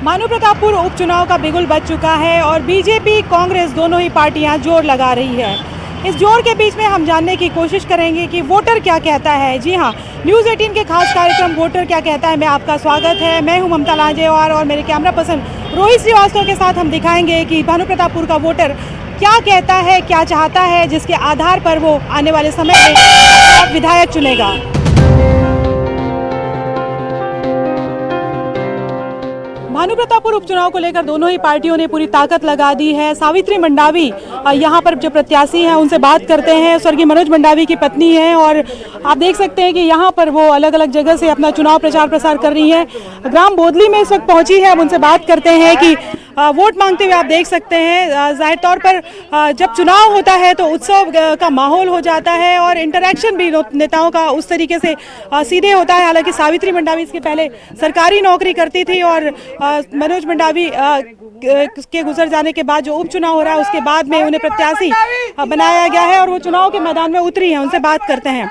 Speaker 12: भानु प्रतापपुर उपचुनाव का बिगुल बज चुका है और बीजेपी कांग्रेस दोनों ही पार्टियां जोर लगा रही है। इस जोर के बीच में हम जानने की कोशिश करेंगे कि वोटर क्या कहता है। जी हां, न्यूज़ 18 के खास कार्यक्रम वोटर क्या कहता है में आपका स्वागत है। मैं हूं ममता लांजेवार और मेरे कैमरा पर्सन रोहित श्रीवास्तव के साथ हम दिखाएंगे कि भानु प्रतापपुर का वोटर क्या कहता है, क्या चाहता है, जिसके आधार पर वो आने वाले समय में विधायक चुनेगा। भानु प्रतापपुर उपचुनाव को लेकर दोनों ही पार्टियों ने पूरी ताकत लगा दी है। सावित्री मंडावी यहाँ पर जो प्रत्याशी हैं उनसे बात करते हैं। स्वर्गीय मनोज मंडावी की पत्नी हैं और आप देख सकते हैं कि यहाँ पर वो अलग अलग जगह से अपना चुनाव प्रचार प्रसार कर रही हैं। ग्राम बोदली में इस वक्त पहुंची है। अब उनसे बात करते हैं कि वोट मांगते हुए आप देख सकते हैं जाहिर तौर पर जब चुनाव होता है तो उत्सव का माहौल हो जाता है और इंटरेक्शन भी नेताओं का उस तरीके से सीधे होता है। हालांकि सावित्री मंडावी इसके पहले सरकारी नौकरी करती थी और मनोज मंडावी के गुजर जाने के बाद जो उपचुनाव हो रहा है उसके बाद में उन्हें प्रत्याशी बनाया गया है और वो चुनाव के मैदान में उतरी है। उनसे बात करते हैं।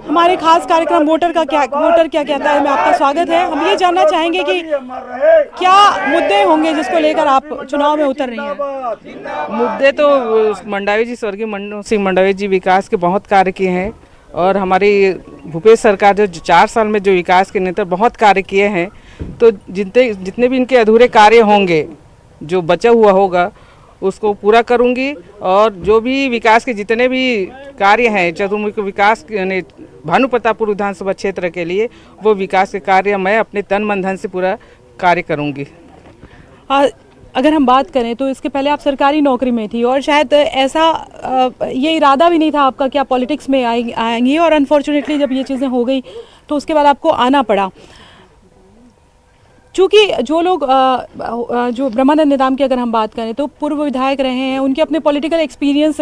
Speaker 12: हमारे खास कार्यक्रम वोटर क्या कहता है में आपका स्वागत है। हम ये जानना चाहेंगे कि क्या मुद्दे होंगे जिसको लेकर आप चुनाव में उतर रही हैं।
Speaker 13: मुद्दे तो मंडावी जी, स्वर्गीय मनोज सिंह मंडावी जी विकास के बहुत कार्य किए हैं और हमारी भूपेश सरकार जो 4 साल में जो विकास के नेता बहुत कार्य किए हैं, तो जितने भी इनके अधूरे कार्य होंगे, जो बचा हुआ होगा उसको पूरा करूंगी और जो भी विकास के जितने भी कार्य हैं चतुर्मुखी विकास भानु प्रतापपुर विधानसभा क्षेत्र के लिए, वो विकास के कार्य मैं अपने तन मन धन से पूरा कार्य करूंगी।
Speaker 12: अगर हम बात करें तो इसके पहले आप सरकारी नौकरी में थी और शायद ऐसा ये इरादा भी नहीं था आपका कि आप पॉलिटिक्स में आएंगी और अनफॉर्चुनेटली जब ये चीज़ें हो गई तो उसके बाद आपको आना पड़ा। चूँकि जो लोग जो ब्रह्मानंद निदाम की अगर हम बात करें तो पूर्व विधायक रहे हैं, उनके अपने पॉलिटिकल एक्सपीरियंस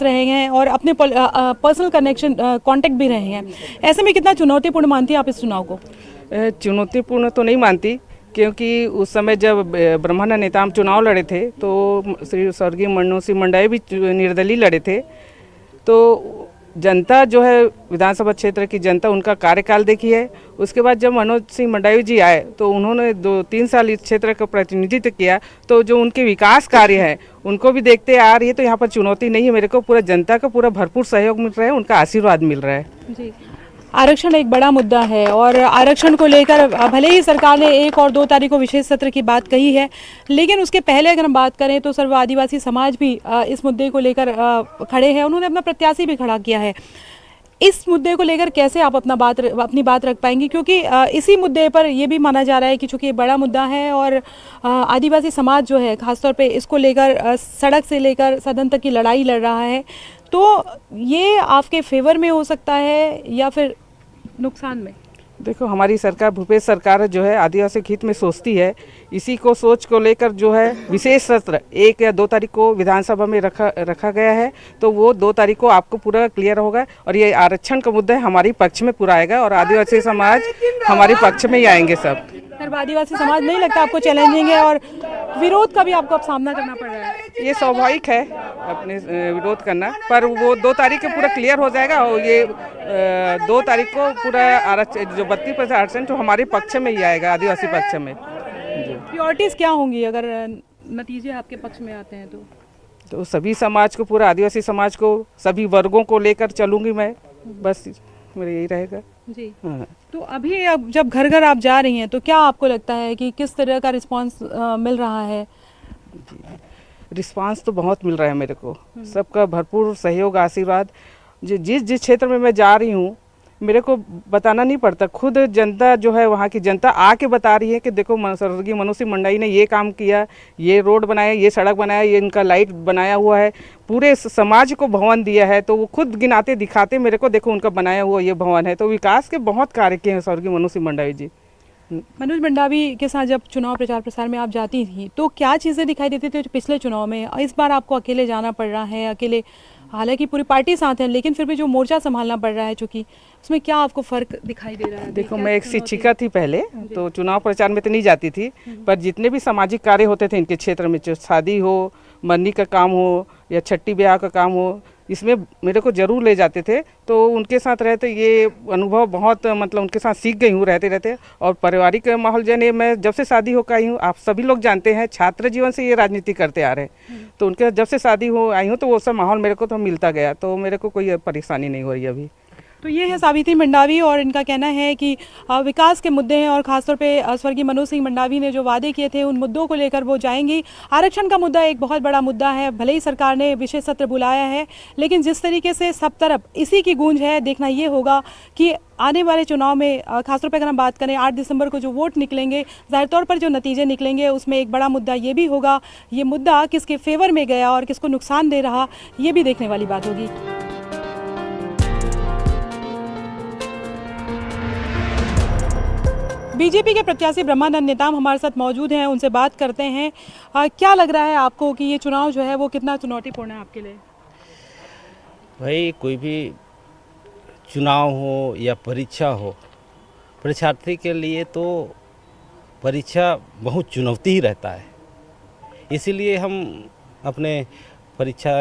Speaker 12: रहे हैं और अपने पर्सनल कनेक्शन कांटेक्ट भी रहे हैं। ऐसे में कितना चुनौतीपूर्ण मानती है आप इस चुनाव को?
Speaker 13: चुनौतीपूर्ण तो नहीं मानती, क्योंकि उस समय जब ब्रह्मानंद निदाम चुनाव लड़े थे तो श्री स्वर्गीय मनोज सिंह मंडावी भी निर्दलीय लड़े थे। तो जनता जो है विधानसभा क्षेत्र की जनता उनका कार्यकाल देखी है। उसके बाद जब मनोज सिंह मंडावी जी आए तो उन्होंने 2-3 साल इस क्षेत्र का प्रतिनिधित्व किया, तो जो उनके विकास कार्य हैं उनको भी देखते आ रही है। तो यहाँ पर चुनौती नहीं है, मेरे को पूरा जनता का पूरा भरपूर सहयोग मिल रहा है, उनका आशीर्वाद मिल रहा है।
Speaker 12: जी, आरक्षण एक बड़ा मुद्दा है और आरक्षण को लेकर भले ही सरकार ने 1 और 2 तारीख को विशेष सत्र की बात कही है, लेकिन उसके पहले अगर हम बात करें तो सर्व आदिवासी समाज भी इस मुद्दे को लेकर खड़े हैं। उन्होंने अपना प्रत्याशी भी खड़ा किया है। इस मुद्दे को लेकर कैसे आप अपनी बात रख पाएंगी, क्योंकि इसी मुद्दे पर यह भी माना जा रहा है कि चूँकि ये बड़ा मुद्दा है और आदिवासी समाज जो है खासतौर पे इसको लेकर सड़क से लेकर सदन तक की लड़ाई लड़ रहा है, तो ये आपके फेवर में हो सकता है या फिर नुकसान में?
Speaker 13: देखो, हमारी सरकार भूपेश सरकार जो है आदिवासी हित में सोचती है। इसी को सोच को लेकर जो है विशेष सत्र 1 या 2 तारीख को विधानसभा में रखा गया है। तो वो 2 तारीख को आपको पूरा क्लियर होगा और ये आरक्षण का मुद्दा हमारी पक्ष में पूरा आएगा और आदिवासी समाज हमारे पक्ष में ही आएंगे सब।
Speaker 12: सर, आदिवासी समाज नहीं लगता आपको चैलेंजिंग है और विरोध का भी आपको अब सामना करना पड़ रहा है?
Speaker 13: ये स्वाभाविक है अपने विरोध करना, पर वो 2 तारीख को पूरा क्लियर हो जाएगा और ये 2 तारीख को पूरा आरक्षण जो 32% आरक्षण तो हमारे पक्ष में ही आएगा, आदिवासी पक्ष में।
Speaker 12: प्रियोरिटीज क्या होंगी अगर नतीजे आपके पक्ष में आते हैं
Speaker 13: तो सभी समाज को, पूरा आदिवासी समाज को, सभी वर्गों को लेकर चलूंगी मैं, बस मेरा यही रहेगा।
Speaker 12: जी हाँ। तो अभी अब जब घर घर आप जा रही हैं तो क्या आपको लगता है कि किस तरह का रिस्पांस मिल रहा है?
Speaker 13: रिस्पांस तो बहुत मिल रहा है मेरे को, सबका भरपूर सहयोग आशीर्वाद। जिस क्षेत्र में मैं जा रही हूँ मेरे को बताना नहीं पड़ता, खुद जनता जो है वहाँ की जनता आके बता रही है कि देखो स्वर्गीय मनोज सिंह मंडावी ने ये काम किया, ये रोड बनाया, ये सड़क बनाया, ये इनका लाइट बनाया हुआ है, पूरे समाज को भवन दिया है। तो वो खुद गिनाते दिखाते मेरे को, देखो उनका बनाया हुआ ये भवन है। तो विकास के बहुत कार्य किए हैं स्वर्गीय मनोज सिंह मंडावी जी।
Speaker 12: मनोज मंडावी के साथ जब चुनाव प्रचार प्रसार में आप जाती थी तो क्या चीज़ें दिखाई देती थी पिछले चुनाव में? इस बार आपको अकेले जाना पड़ रहा है, अकेले, हालांकि पूरी पार्टी साथ है, लेकिन फिर भी जो मोर्चा संभालना पड़ रहा है, चूंकि उसमें क्या आपको फर्क दिखाई दे रहा है?
Speaker 13: देखो, मैं एक शिक्षिका थी पहले, तो चुनाव प्रचार में तो नहीं जाती थी, पर जितने भी सामाजिक कार्य होते थे इनके क्षेत्र में, चाहे शादी हो, मरनी का काम हो या छठी ब्याह का काम हो, इसमें मेरे को जरूर ले जाते थे। तो उनके साथ रहते ये अनुभव बहुत, मतलब उनके साथ सीख गई हूँ रहते रहते। और पारिवारिक माहौल जैसे मैं जब से शादी होकर आई हूँ, आप सभी लोग जानते हैं, छात्र जीवन से ये राजनीति करते आ रहे हैं, तो उनके जब से शादी हो आई हूँ तो वो सब माहौल मेरे को तो मिलता गया, तो मेरे को कोई परेशानी नहीं हो रही अभी।
Speaker 12: तो ये है सावित्री मंडावी और इनका कहना है कि विकास के मुद्दे हैं और खासतौर पे स्वर्गीय मनोज सिंह मंडावी ने जो वादे किए थे उन मुद्दों को लेकर वो जाएंगी। आरक्षण का मुद्दा एक बहुत बड़ा मुद्दा है, भले ही सरकार ने विशेष सत्र बुलाया है, लेकिन जिस तरीके से सब तरफ इसी की गूंज है, देखना ये होगा कि आने वाले चुनाव में खासतौर पर अगर हम बात करें 8 दिसंबर को जो वोट निकलेंगे, जाहिर तौर पर जो नतीजे निकलेंगे उसमें एक बड़ा मुद्दा ये भी होगा, ये मुद्दा किसके फेवर में गया और किसको नुकसान दे रहा, ये भी देखने वाली बात होगी। बीजेपी के प्रत्याशी ब्रह्मानंद नेताम हमारे साथ मौजूद हैं, उनसे बात करते हैं। क्या लग रहा है आपको कि ये चुनाव जो है वो कितना चुनौतीपूर्ण है आपके लिए?
Speaker 14: भाई, कोई भी चुनाव हो या परीक्षा हो, परीक्षार्थी के लिए तो परीक्षा बहुत चुनौती ही रहता है। इसीलिए हम अपने परीक्षा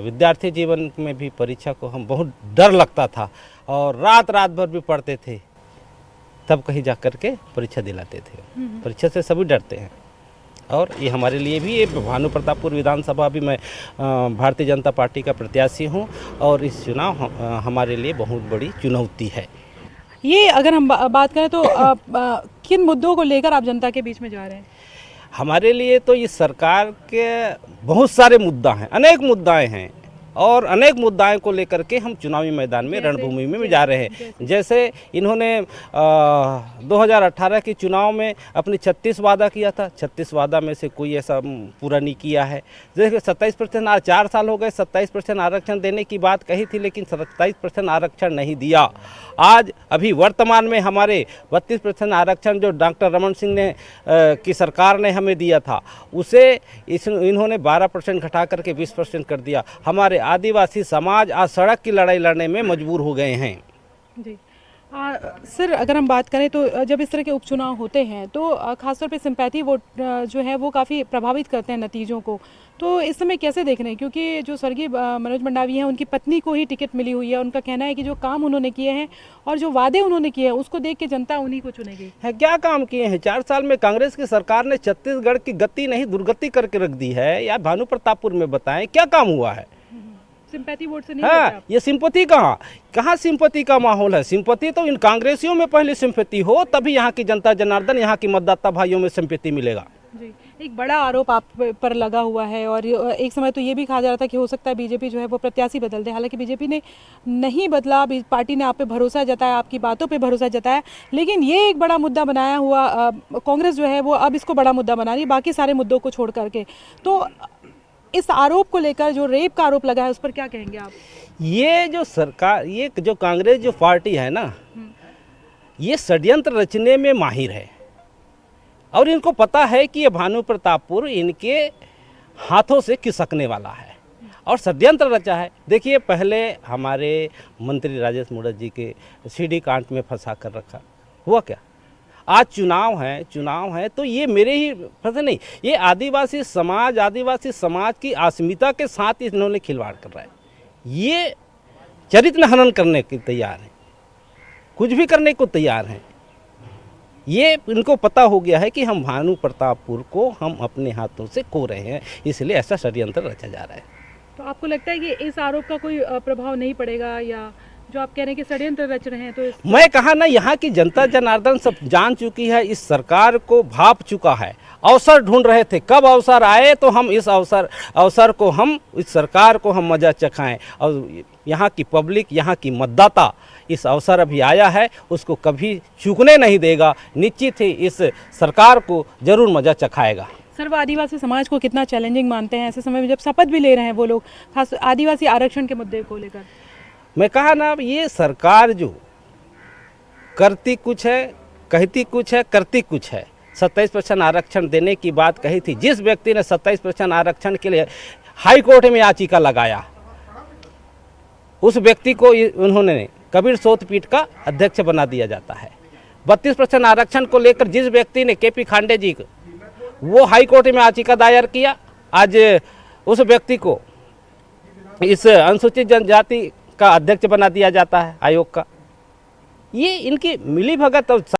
Speaker 14: विद्यार्थी जीवन में भी परीक्षा को हम बहुत डर लगता था और रात भर भी पढ़ते थे, तब कहीं जा कर के परीक्षा दिलाते थे। परीक्षा से सभी डरते हैं और ये हमारे लिए भी, ये भानु प्रतापपुर विधानसभा भी मैं भारतीय जनता पार्टी का प्रत्याशी हूँ और इस चुनाव हमारे लिए बहुत बड़ी चुनौती है।
Speaker 12: ये अगर हम बात करें तो किन मुद्दों को लेकर आप जनता के बीच में जा रहे हैं?
Speaker 14: हमारे लिए तो इस सरकार के बहुत सारे मुद्दा हैं, अनेक मुद्दाएं हैं और अनेक मुद्दाओं को लेकर के हम चुनावी मैदान में, रणभूमि में जा रहे हैं। जैसे इन्होंने 2018 के चुनाव में अपनी 36 वादा किया था, 36 वादा में से कोई ऐसा पूरा नहीं किया है। जैसे 27% 4 साल हो गए, 27% आरक्षण देने की बात कही थी, लेकिन 27% आरक्षण नहीं दिया। आज अभी वर्तमान में हमारे 32% आरक्षण जो डॉक्टर रमन सिंह ने की सरकार ने हमें दिया था, उसे इन्होंने 12% घटा करके 20% कर दिया। हमारे आदिवासी समाज आज सड़क की लड़ाई लड़ने में मजबूर हो गए हैं।
Speaker 12: जी सर, अगर हम बात करें तो जब इस तरह के उपचुनाव होते हैं तो खासतौर पे सिंपैथी वोट जो है वो काफ़ी प्रभावित करते हैं नतीजों को। तो इस समय कैसे देख रहे हैं, क्योंकि जो स्वर्गीय मनोज मंडावी हैं उनकी पत्नी को ही टिकट मिली हुई है, उनका कहना है कि जो काम उन्होंने किए हैं और जो वादे उन्होंने किए हैं उसको देख के जनता उन्हीं को चुनेगी।
Speaker 14: है क्या काम किए हैं? 4 साल में कांग्रेस की सरकार ने छत्तीसगढ़ की गति नहीं दुर्गति करके रख दी है। या भानु प्रतापपुर में बताएं क्या काम हुआ है?
Speaker 12: सिंपैथी वोट से नहीं
Speaker 14: हाँ, ये सिंपैथी कहाँ सिंपैथी का माहौल है? सिंपैथी तो इन कांग्रेसियों में पहले सिंपैथी हो, तभी यहाँ की जनता जनार्दन, यहाँ की मतदाता भाइयों में सिंपैथी मिलेगा।
Speaker 12: जी, एक बड़ा आरोप आप पर लगा हुआ है और एक समय तो ये भी कहा जा रहा था कि हो सकता है बीजेपी जो है वो प्रत्याशी बदल दे। हालांकि बीजेपी ने नहीं बदला, पार्टी ने आप पे भरोसा जताया, आपकी बातों पे भरोसा जताया, लेकिन ये एक बड़ा मुद्दा बनाया हुआ कांग्रेस जो है वो अब इसको बड़ा मुद्दा बना रही है बाकी सारे मुद्दों को छोड़ करके। तो इस आरोप को लेकर, जो रेप का आरोप लगा है, उस पर क्या कहेंगे आप?
Speaker 14: ये जो सरकार, ये जो कांग्रेस जो पार्टी है ना, ये षड्यंत्र रचने में माहिर है और इनको पता है कि ये भानु प्रतापपुर इनके हाथों से खिसकने वाला है और षड्यंत्र रचा है। देखिए, पहले हमारे मंत्री राजेश मूणत जी के सीडी कांड में फंसा कर रखा, हुआ क्या? आज चुनाव है तो ये मेरे ही फंसे नहीं, ये आदिवासी समाज की अस्मिता के साथ इन्होंने खिलवाड़ कर रहा है। ये चरित्र हनन करने के तैयार हैं, कुछ भी करने को तैयार हैं। ये इनको पता हो गया है कि हम भानु प्रतापपुर को हम अपने हाथों से खो रहे हैं, इसलिए ऐसा षड्यंत्र रचा जा रहा है।
Speaker 12: तो आपको लगता है कि इस आरोप का कोई प्रभाव नहीं पड़ेगा या जो आप कह रहे हैं कि षड्यंत्र रच रहे हैं, तो
Speaker 14: मैं कहा ना, यहाँ की जनता जनार्दन सब जान चुकी है, इस सरकार को भाप चुका है। अवसर ढूंढ रहे थे, कब अवसर आए तो हम इस अवसर को, हम इस सरकार को हम मजा चखाएं। और यहाँ की पब्लिक, यहाँ की मतदाता इस अवसर अभी आया है, उसको कभी चूकने नहीं देगा। निश्चित ही इस सरकार को जरूर मजा चखाएगा।
Speaker 12: सर, वो आदिवासी समाज को कितना चैलेंजिंग मानते हैं ऐसे समय में जब शपथ भी ले रहे हैं वो लोग, खास आदिवासी आरक्षण के मुद्दे को लेकर?
Speaker 14: मैं कहा ना, ये सरकार जो करती कुछ है, कहती कुछ है, करती कुछ है। 27% आरक्षण देने की बात कही थी, जिस व्यक्ति ने 27% आरक्षण के लिए हाई कोर्ट में याचिका लगाया, उस व्यक्ति को उन्होंने कबीर सोत पीठ का अध्यक्ष बना दिया जाता है। 32% आरक्षण को लेकर जिस व्यक्ति ने केपी खांडे जी वो हाई कोर्ट में याचिका दायर किया, आज उस व्यक्ति को इस अनुसूचित जनजाति का अध्यक्ष बना दिया जाता है आयोग का। ये इनकी मिलीभगत